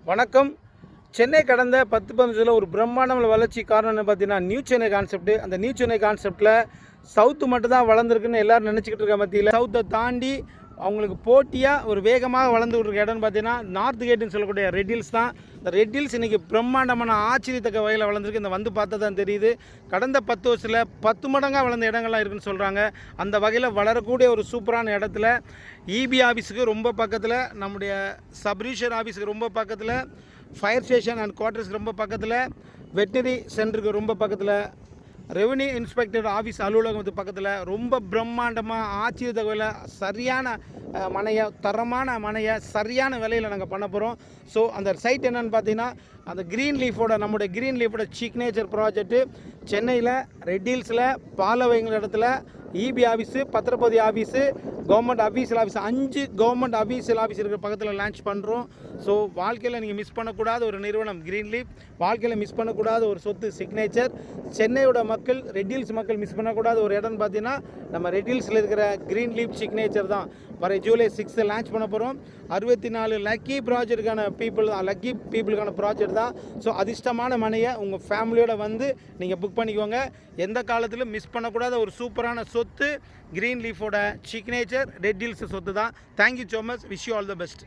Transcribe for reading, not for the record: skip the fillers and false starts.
வணக்கம். சென்னை கடந்த 10-15 ஒரு பிரம்மாண்டமான வளர்ச்சி காரணம் என்ன பார்த்தீங்கன்னா, நியூ சென்னை கான்செப்ட். அந்த நியூ சென்னை கான்செப்ட்டில் சவுத்து மட்டும் தான் வளர்ந்துருக்குன்னு எல்லோரும் நினச்சிக்கிட்டு இருக்க மத்தியில், சவுத்தை தாண்டி அவங்களுக்கு போட்டியாக ஒரு வேகமாக வளர்ந்துகிட்டு இருக்க இடம்னு பார்த்தீங்கன்னா, நார்த் கேட்டுன்னு சொல்லக்கூடிய ரெட் ஹில்ஸ் தான். இந்த ரெட் ஹில்ஸ் இன்றைக்கி பிரம்மாண்டமான ஆச்சரியத்தக்க வகையில் வளர்ந்துருக்கு. இந்த வந்து பார்த்தா தான் தெரியுது. கடந்த 10 வருஷத்தில் 10 மடங்காக வளர்ந்த இடங்கள்லாம் இருக்குதுன்னு சொல்கிறாங்க. அந்த வகையில் வளரக்கூடிய ஒரு சூப்பரான இடத்துல இபி ஆஃபீஸுக்கு ரொம்ப பக்கத்தில், நம்முடைய சப்ரிஜிஸ்டர் ஆஃபீஸுக்கு ரொம்ப பக்கத்தில், ஃபயர் ஸ்டேஷன் அண்ட் குவார்ட்டர்ஸ்க்கு ரொம்ப பக்கத்தில், வெட்டினரி சென்டருக்கு ரொம்ப பக்கத்தில், ரெவன்யூ இன்ஸ்பெக்டர் ஆஃபீஸ் அலுவலகத்துக்கு பக்கத்தில் ரொம்ப பிரம்மாண்டமாக ஆச்சரியத்தகவலை சரியான மனையை, தரமான மனையை சரியான விலையில் நாங்கள் பண்ண போகிறோம். ஸோ அந்த சைட் என்னென்னு பார்த்தீங்கன்னா, அந்த க்ரீன் லீஃபோட, நம்முடைய க்ரீன் லீஃபோட சிக்னேச்சர் ப்ராஜெக்ட்டு சென்னையில் ரெட் ஹில்ஸில் பாலவைங்கிற இடத்துல இபி ஆஃபீஸு, பத்திரப்பதி office, government official office 5 government official office இருக்கிற பக்கத்தில் லான்ச் பண்ணுறோம். ஸோ வாழ்க்கையில் நீங்கள் மிஸ் பண்ணக்கூடாத ஒரு நிறுவனம் க்ரீன் லீஃப், வாழ்க்கையில் மிஸ் பண்ணக்கூடாத ஒரு சொத்து சிக்னேச்சர். சென்னையோட மக்கள், ரெட் ஹில்ஸ் மக்கள் மிஸ் பண்ணக்கூடாத ஒரு இடம்னு பார்த்தீங்கன்னா, நம்ம ரெட் ஹில்ஸில் இருக்கிற க்ரீன் லீஃப் சிக்னேச்சர் தான். வர ஜூலை 6 லான்ச் பண்ண போகிறோம். 64 லக்கி ப்ராஜெக்ட்டுக்கான லக்கி பீப்புளுக்கான ப்ராஜெக்ட் தான். ஸோ அதிர்ஷ்டமான மனையை உங்கள் ஃபேமிலியோடு வந்து நீங்கள் புக் பண்ணிக்கோங்க. எந்த காலத்திலும் மிஸ் பண்ணக்கூடாத ஒரு சூப்பரான சொத்து க்ரீன் லீஃபோட சிக்னேச்சர் ரெட் ஹில்ஸ் சொத்து தான். Thank you so much. Wish you all the best.